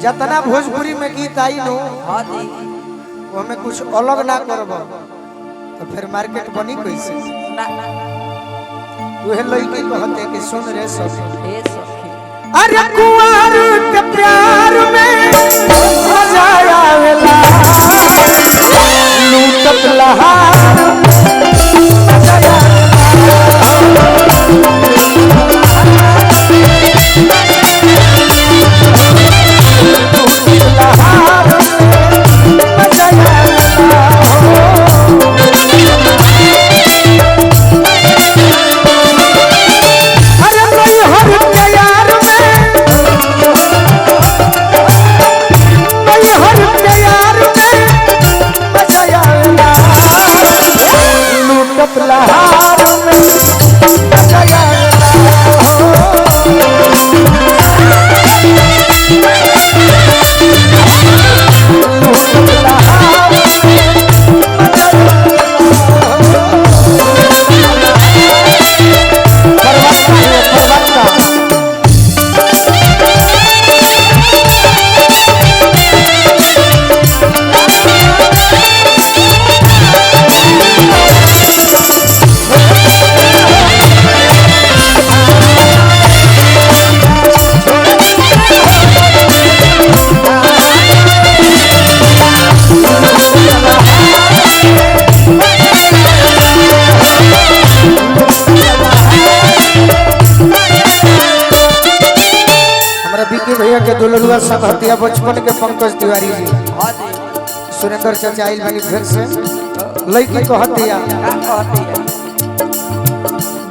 जितना भोजपुरी में गीत आई नो वो हमें कुछ अलग ना करब तो फिर मार्केट बनी कैसे। वह लड़की कहते कि सुन रे सखी, अरे कुंवर के प्यार में मजा आवेला, लूटत लहार मजा आवेला। भैया के दुलरुआ सब हतिया बचपन के पंकज तिवारी जी सुरेंद्र चाचा आइल बनी फिर से लड़की को हतिया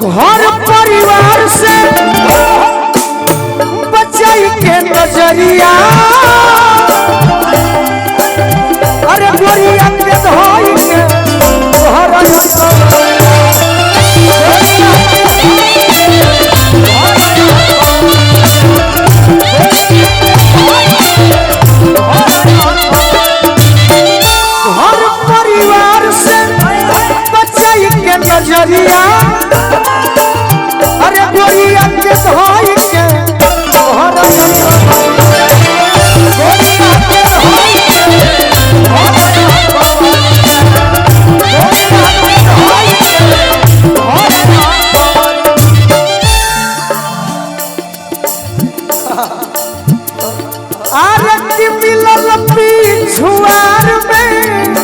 घर परिवार से बचाई के नजरिया, अरे गोरिया के धोई के नजरिया, अरे गोरिया के धोई के आरती मिलल पिछुआर में,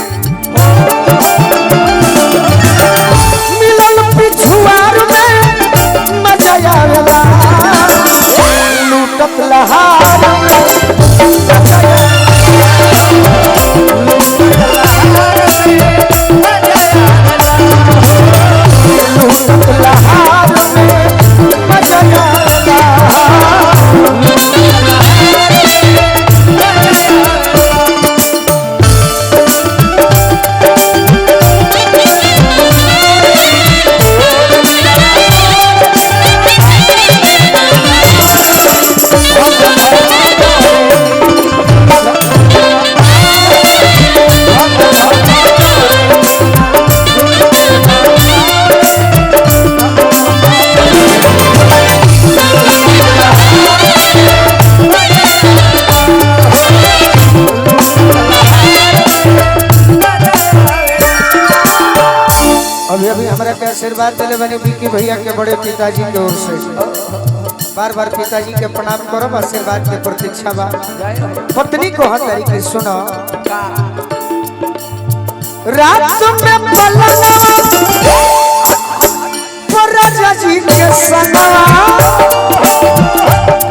पिछुआर में मजा आवेला, लूटत लहार आशीर्वाद दिले बने विकी भैया के बड़े पिताजी की ओर से बार बार पिताजी के प्रणाम करो, आशीर्वाद के प्रतीक्षा बा। पत्नी को हर तरीके सुनो, रात में पलंगा पर राजा जी के सनवा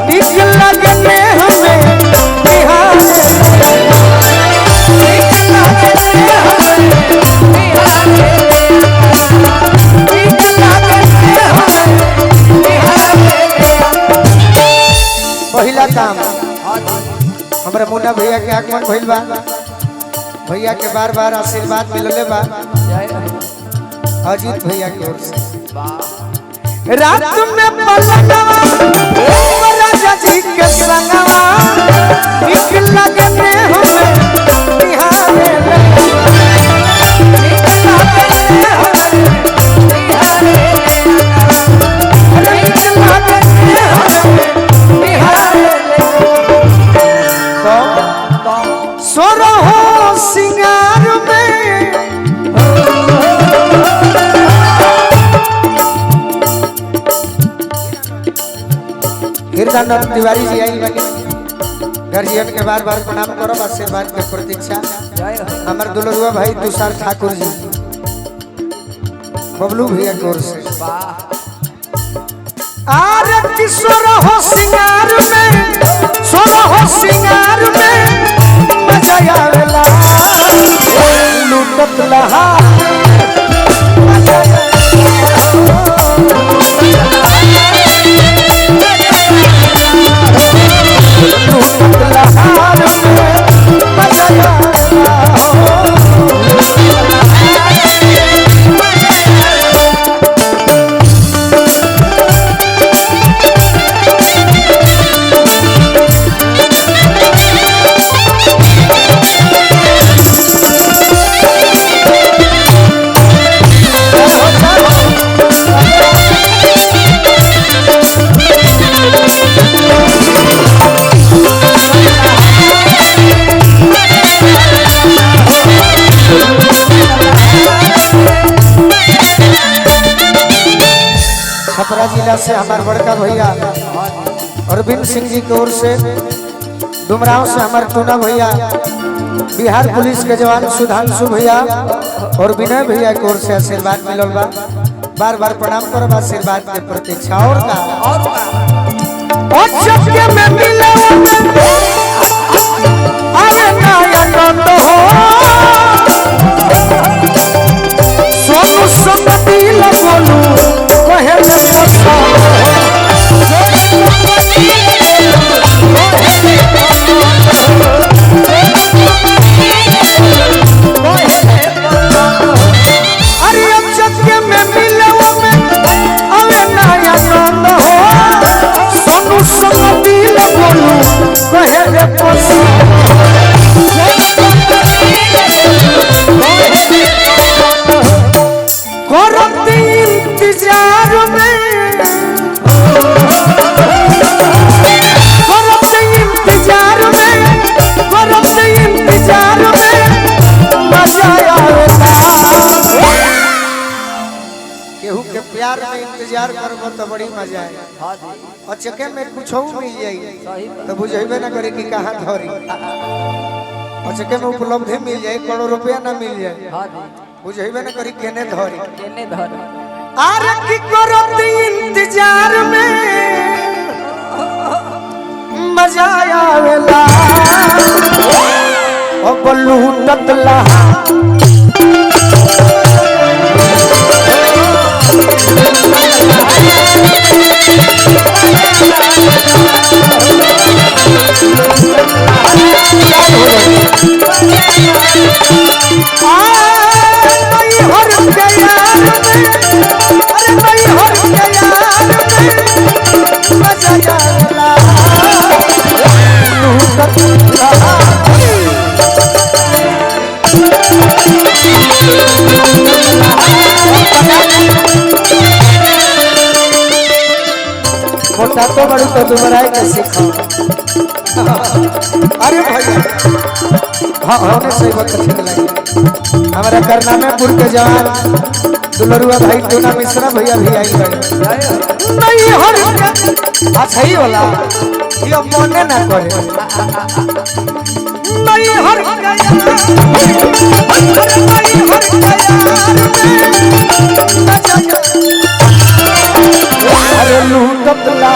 निक लगने हमें बिहार पहला काम हमारे मुन्ना भैया के आगमन भइल बा, भैया के बार बार आशीर्वाद मिलले बा अजीत भैया की ओर से। रात में पलंगवा राजा जी के संगवा निक लगने हमें बिहार सत्यानंद तिवारी जी आई बनी गार्जियन के बार बार प्रणाम करो आशीर्वाद के प्रतीक्षा हमार दुलरुआ भाई तुषार ठाकुर जी बबलू भैया की ओर से आरे किशोर हो सिंगार में सोना हो सिंगार में मजा आवेला लूटत लहा छपरा जिला से हमारे बड़का भैया अरविंद सिंह जी की ओर से डुमराव से हमारे टूना भैया बिहार पुलिस के जवान सुधांशु भैया और विनय भैया की ओर से आशीर्वाद मिलल बा बार बार प्रणाम करब आशीर्वाद के प्रतीक्षा और का में मिले अरे नया नंद हो सोनू संगति लगोलू कहे अरे अब जग में मिले अरे नया नंद हो सोनू संगति लगोलू कहे इंतजार में इंतजार में मजा आवेला केहू के प्यार में इंतजार करब तो बड़ी मजा आए और चके में कुछ मिल जाई तो बुझेबे ना करे कि कहाँ धरी और चके में उपलब्धि मिल जाए करोड़ रुपया ना मिल जाए बुझेबे ना करी केने धरी आरे की करत इंतजार में मजा आवेला ओ बल्लू ततला मोटा तो बड़ू तो तुम्हारा के सीखो अरे भैया हाँ होने से बहुत ठीक लगे हमारा करना में पुर के जवान दुलरुआ भाई टूना मिश्रा भैया भी आई भाई नहीं हर अच्छा ही वाला ये मने ना करे नहीं हर अरे लूटत ला